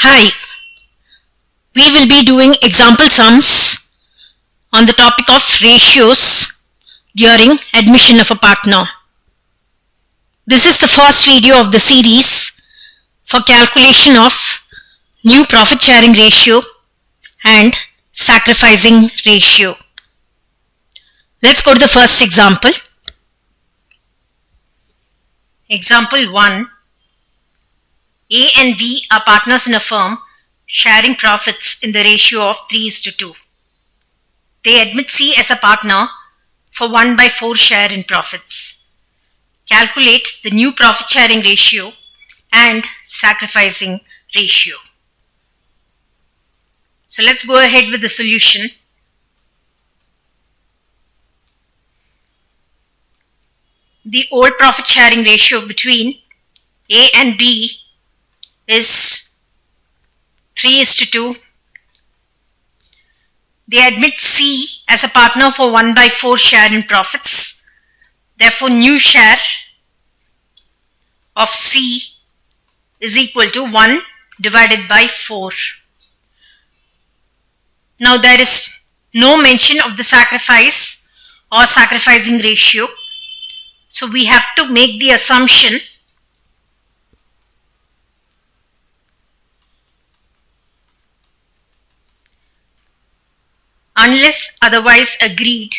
Hi, we will be doing example sums on the topic of ratios during admission of a partner. This is the first video of the series for calculation of new profit sharing ratio and sacrificing ratio. Let's go to the first example. Example 1. A and B are partners in a firm sharing profits in the ratio of 3:2. They admit C as a partner for 1/4 share in profits. Calculate the new profit sharing ratio and sacrificing ratio. So let's go ahead with the solution. The old profit sharing ratio between A and B is 3:2. They admit C as a partner for 1/4 share in profits. Therefore, new share of C is equal to 1 divided by 4. Now, there is no mention of the sacrifice or sacrificing ratio. So, we have to make the assumption unless otherwise agreed,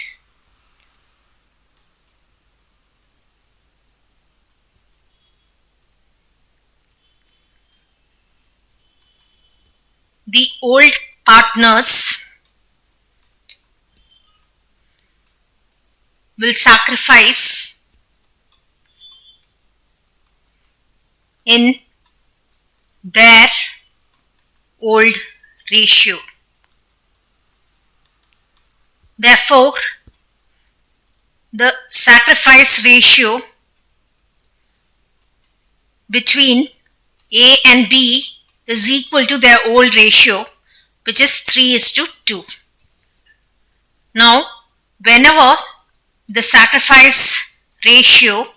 the old partners will sacrifice in their old ratio. Therefore, the sacrifice ratio between A and B is equal to their old ratio, which is 3:2. Now, whenever the sacrifice ratio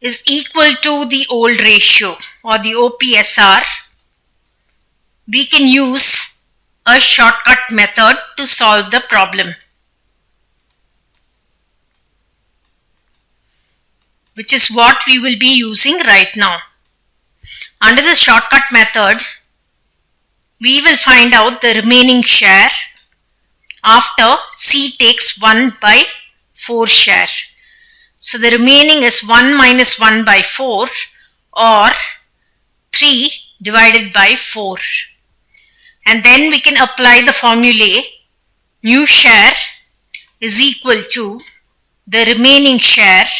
is equal to the old ratio or the OPSR, we can use a shortcut method to solve the problem, which is what we will be using right now. Under the shortcut method, we will find out the remaining share after C takes 1/4 share. So the remaining is 1 minus 1/4 or 3 divided by 4. And then we can apply the formulae. New share is equal to the remaining share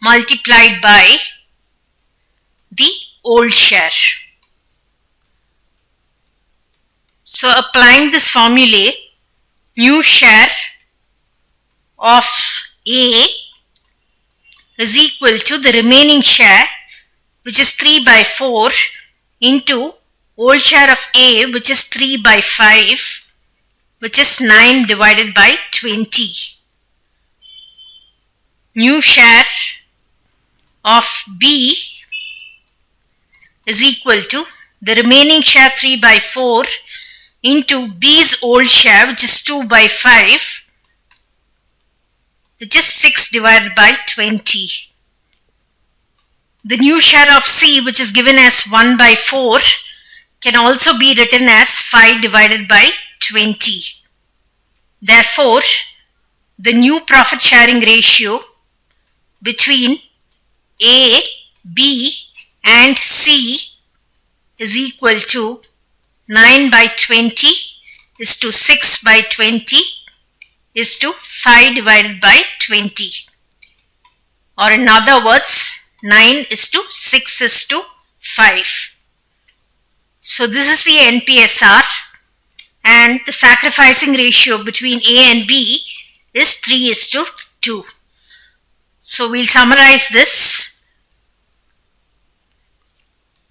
multiplied by the old share. So applying this formulae, new share of A is equal to the remaining share, which is 3/4, into old share of A, which is 3/5, which is 9 divided by 20. New share of B is equal to the remaining share 3/4 into B's old share, which is 2/5, which is 6 divided by 20. The new share of C, which is given as 1/4, can also be written as 5 divided by 20. Therefore, the new profit sharing ratio between A, B and C is equal to 9/20 is to 6/20 is to 5 divided by 20. Or in other words, 9:6:5. So this is the NPSR, and the sacrificing ratio between A and B is 3:2. So we'll summarize this.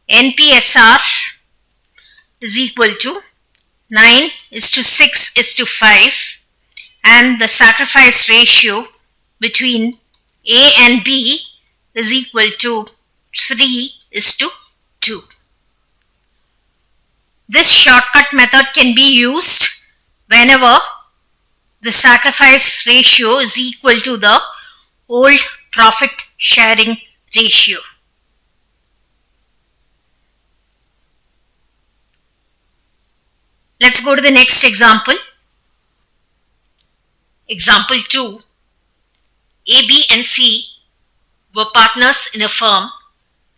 NPSR is equal to 9:6:5, and the sacrifice ratio between A and B is equal to 3 is to 2. This shortcut method can be used whenever the sacrifice ratio is equal to the old profit sharing ratio. Let's go to the next example. Example 2. A, B and C were partners in a firm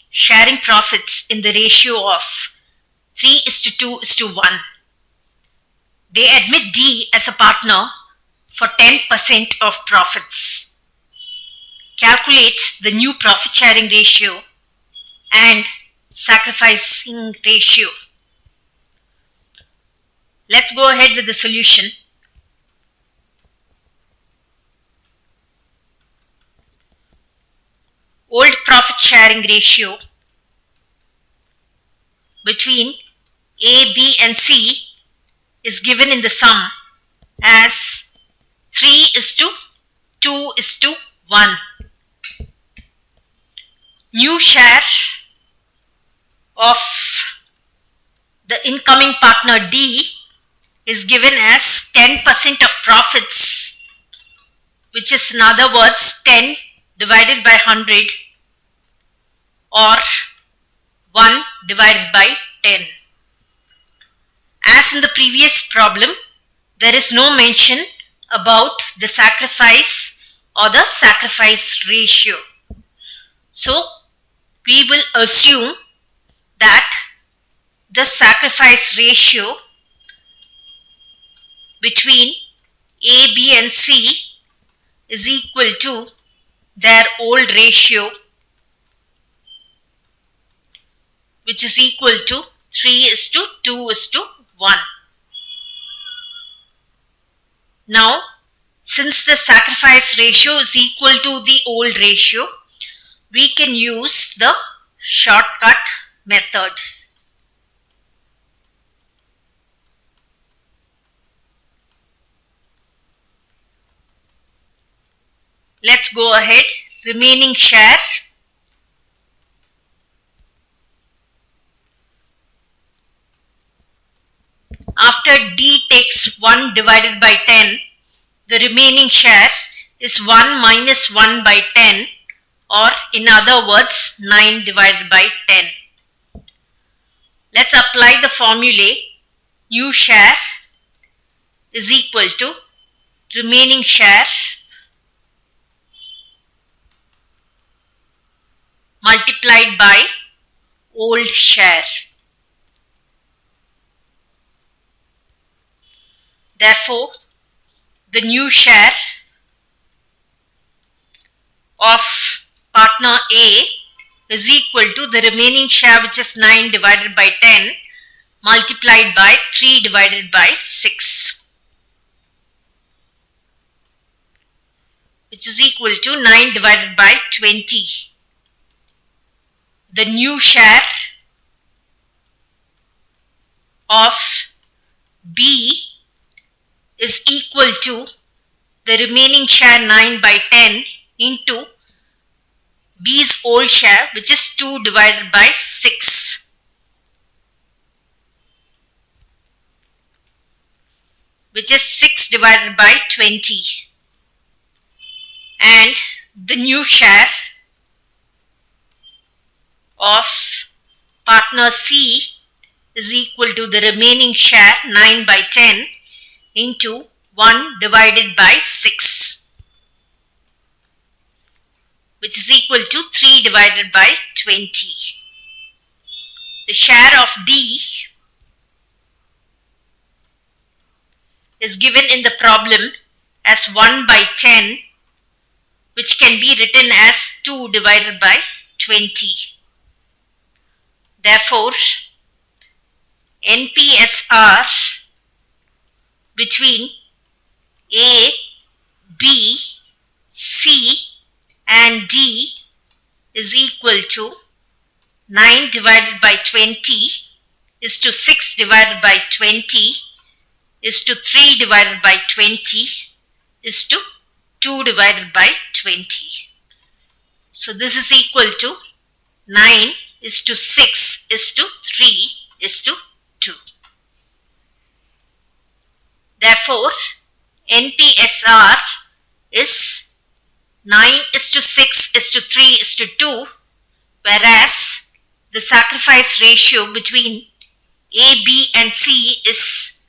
sharing profits in the ratio of 3:2:1. They admit D as a partner for 10% of profits. Calculate the new profit sharing ratio and sacrificing ratio. Let's go ahead with the solution. Old profit sharing ratio between A, B and C is given in the sum as 3:2:1. New share of the incoming partner D is given as 10% of profits, which is in other words 10 divided by 100 or 1 divided by 10. As in the previous problem, there is no mention about the sacrifice or the sacrifice ratio. So, we will assume that the sacrifice ratio between A, B and C is equal to their old ratio, which is equal to 3:2:1. Now, since the sacrifice ratio is equal to the old ratio, we can use the shortcut method. Let's go ahead. Remaining share. After D takes 1 divided by 10, the remaining share is 1 minus 1 by 10, or in other words 9 divided by 10. Let's apply the formulae. New share is equal to remaining share multiplied by old share. Therefore, the new share of partner A is equal to the remaining share, which is 9 divided by 10 multiplied by 3 divided by 6, which is equal to 9 divided by 20. The new share of B is equal to the remaining share 9 by 10 into B's old share, which is 2 divided by 6, which is 6 divided by 20, and the new share of partner C is equal to the remaining share 9 by 10 into 1 divided by 6, which is equal to 3 divided by 20. The share of D is given in the problem as 1 by 10, which can be written as 2 divided by 20. Therefore, NPSR between A, B, C and D is equal to 9 divided by 20 is to 6 divided by 20 is to 3 divided by 20 is to 2 divided by 20. So this is equal to 9 is to 6 is to 3 is to 2. Therefore, NPSR is 9 is to 6 is to 3 is to 2, whereas the sacrifice ratio between A, B and C is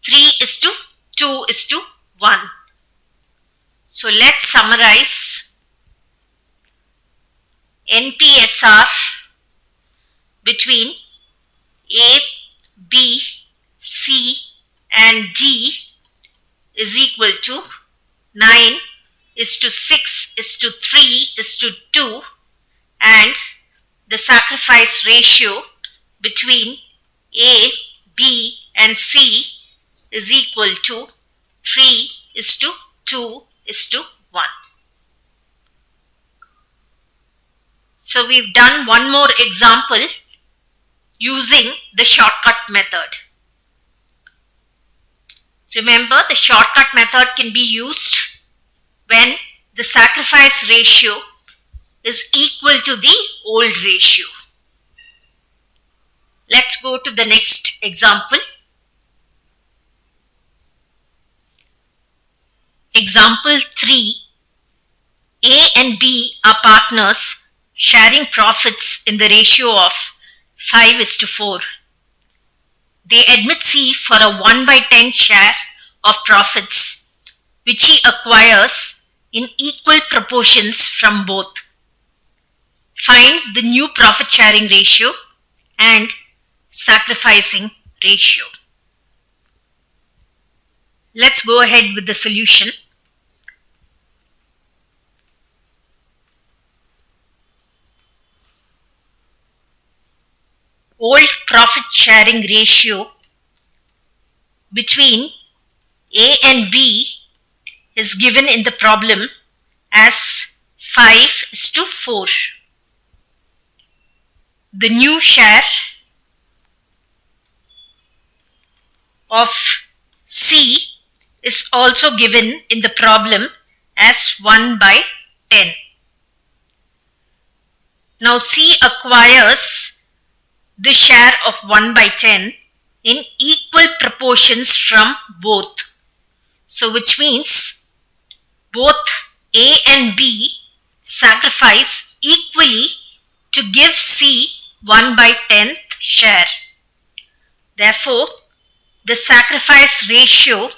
3 is to 2 is to 1. So let's summarize. NPSR between A, B, C and D is equal to 9 is to 6 is to 3 is to 2, and the sacrifice ratio between A, B and C is equal to 3 is to 2 is to 1. So we've done one more example using the shortcut method. Remember, the shortcut method can be used when the sacrifice ratio is equal to the old ratio. Let's go to the next example. Example 3. A and B are partners sharing profits in the ratio of 5 is to 4. They admit C for a 1/10 share of profits, which he acquires in equal proportions from both. Find the new profit sharing ratio and sacrificing ratio. Let's go ahead with the solution. Old profit sharing ratio between A and B is given in the problem as 5 is to 4. The new share of C is also given in the problem as 1/10. Now C acquires the share of 1/10 in equal proportions from both. So which means both A and B sacrifice equally to give C 1/10 share. Therefore, the sacrifice ratio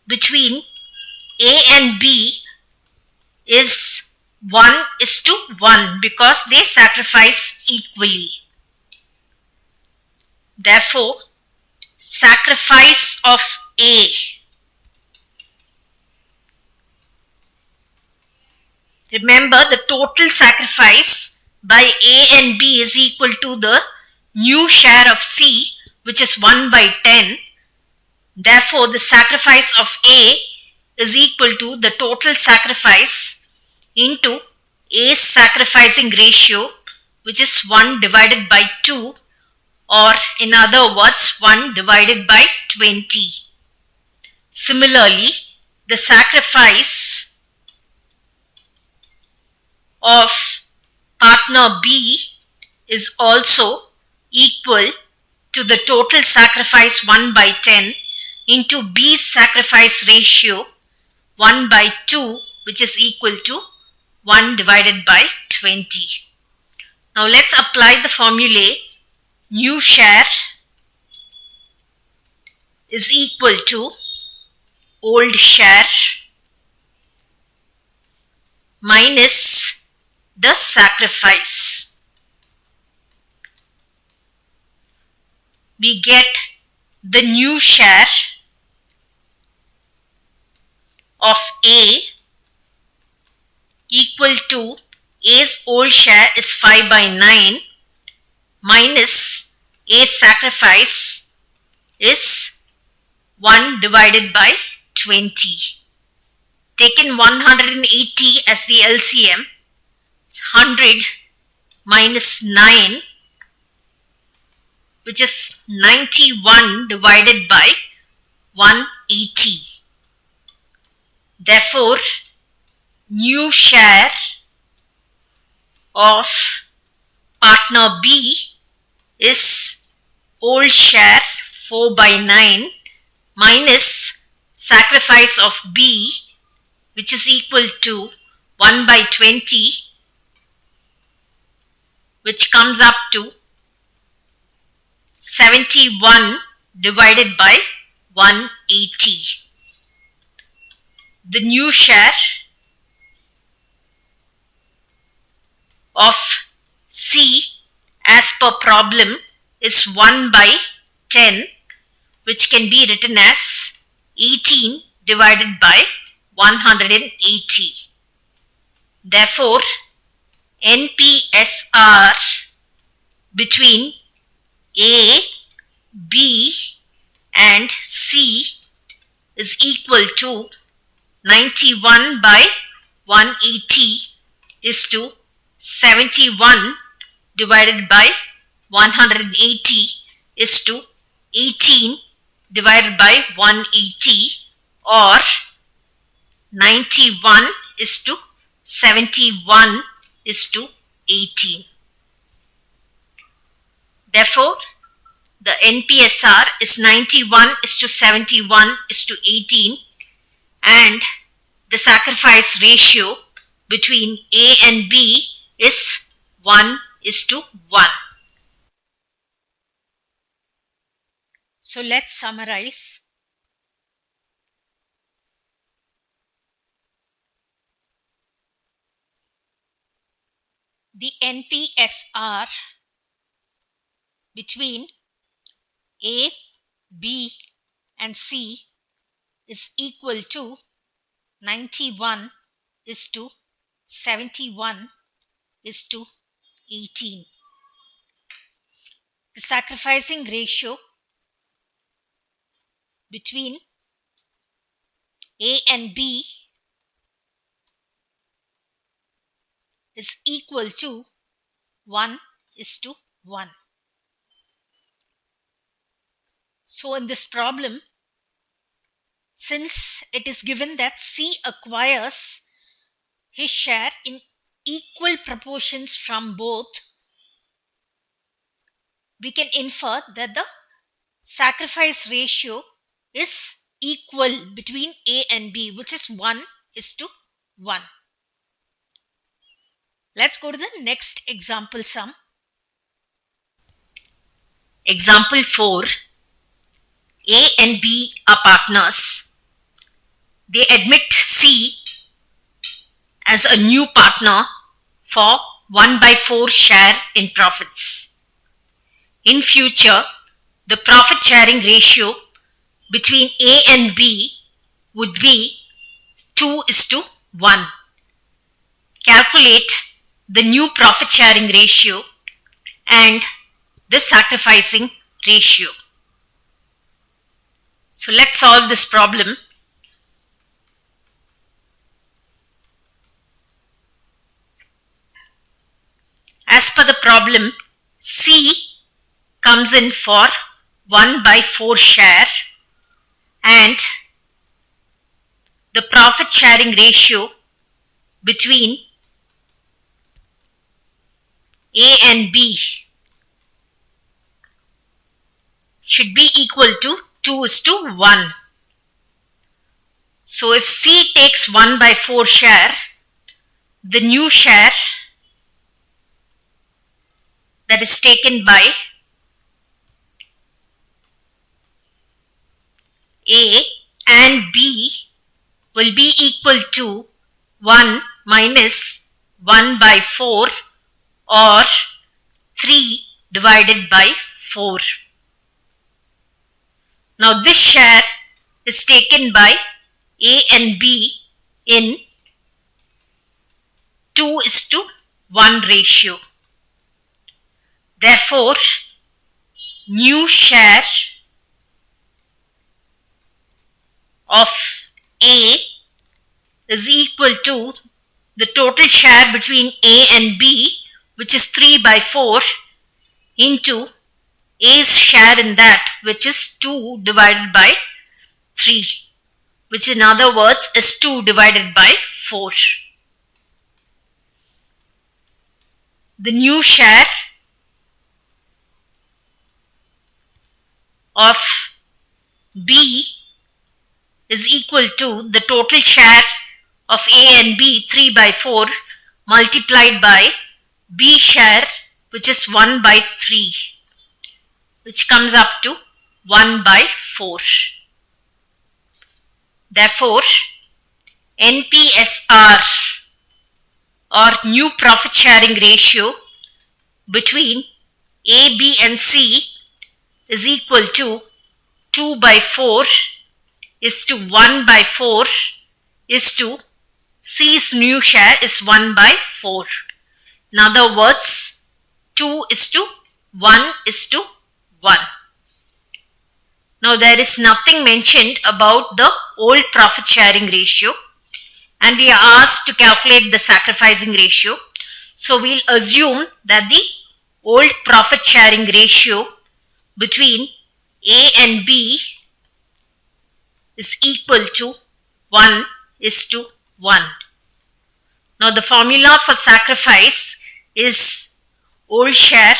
between A and B is 1 is to 1 because they sacrifice equally. Therefore, sacrifice of A remember, the total sacrifice by A and B is equal to the new share of C, which is 1/10. Therefore, the sacrifice of A is equal to the total sacrifice into A's sacrificing ratio, which is 1 divided by 2, or in other words 1 divided by 20. Similarly, the sacrifice of partner B is also equal to the total sacrifice 1/10 into B's sacrifice ratio 1/2, which is equal to 1 divided by 20. Now let's apply the formulae. New share is equal to old share minus the sacrifice. We get the new share of A equal to A's old share is 5/9 minus A's sacrifice is 1 divided by 20. Taken 180 as the LCM, 100 minus 9, which is 91 divided by 180. Therefore, new share of partner B is old share 4 by 9 minus sacrifice of B, which is equal to 1 by 20, which comes up to 71 divided by 180. The new share of C as per problem is 1 by 10, which can be written as 18 divided by 180. Therefore, NPSR between A, B and C is equal to 91 by 180 is to 71 divided by 180 is to 18 divided by 180, or 91 is to 71 is to 18. Therefore, the NPSR is 91 is to 71 is to 18, and the sacrifice ratio between A and B is 1 is to 1. So let's summarize. The NPSR between A, B and C is equal to 91 is to 71 is to 18. The sacrificing ratio between A and B is equal to 1 is to 1. So in this problem, since it is given that C acquires his share in equal proportions from both, we can infer that the sacrifice ratio is equal between A and B, which is 1 is to 1. Let's go to the next example sum. Example 4. A and B are partners. They admit C as a new partner for 1 by 4 share in profits. In future, the profit sharing ratio between A and B would be 2 is to 1. Calculate the new profit sharing ratio and the sacrificing ratio. So let's solve this problem. As per the problem, C comes in for 1 by 4 share, and the profit sharing ratio between A and B should be equal to 2 is to 1. So if C takes 1 by 4 share, the new share that is taken by A and B will be equal to 1 minus 1 by 4, or 3 divided by 4. Now this share is taken by A and B in 2 is to 1 ratio. Therefore, new share of A is equal to the total share between A and B, which is 3 by 4, into A's share in that, which is 2 divided by 3, which in other words is 2 divided by 4. The new share of B is equal to the total share of A and B 3 by 4 multiplied by B share, which is 1 by 3, which comes up to 1 by 4. Therefore, NPSR or new profit sharing ratio between A, B and C is equal to 2 by 4 is to 1 by 4 is to C's new share is 1 by 4. In other words, 2 is to 1 is to 1. Now there is nothing mentioned about the old profit sharing ratio, and we are asked to calculate the sacrificing ratio. So we'll assume that the old profit sharing ratio between A and B is equal to 1 is to 1. Now the formula for sacrifice is old share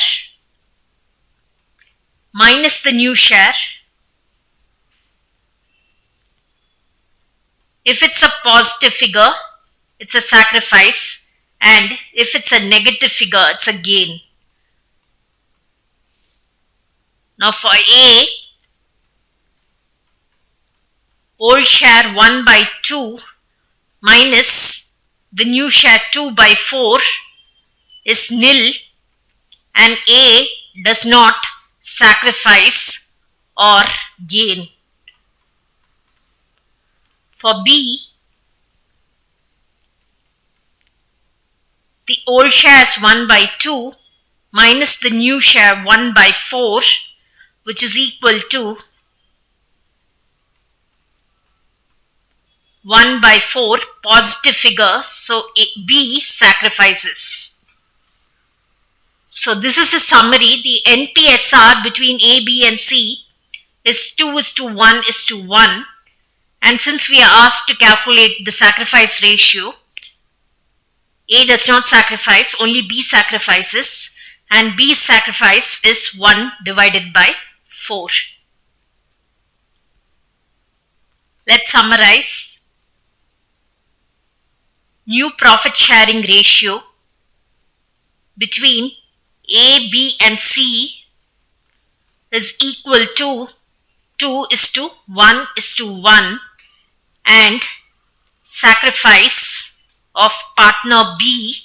minus the new share. If it's a positive figure, it's a sacrifice, and if it's a negative figure, it's a gain. Now for A, old share 1 by 2 minus the new share 2 by 4 is nil, and A does not sacrifice or gain. For B, the old share is 1 by 2 minus the new share 1 by 4, which is equal to 1 by 4, positive figure, so B sacrifices. So this is the summary. The NPSR between A, B and C is 2 is to 1 is to 1. And since we are asked to calculate the sacrifice ratio, A does not sacrifice, only B sacrifices, and B's sacrifice is 1 divided by 4. Let's summarize. New profit sharing ratio between A, B and C is equal to 2 is to 1 is to 1, and sacrifice of partner B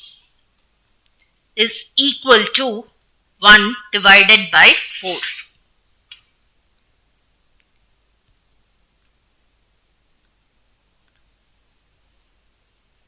is equal to 1 divided by 4.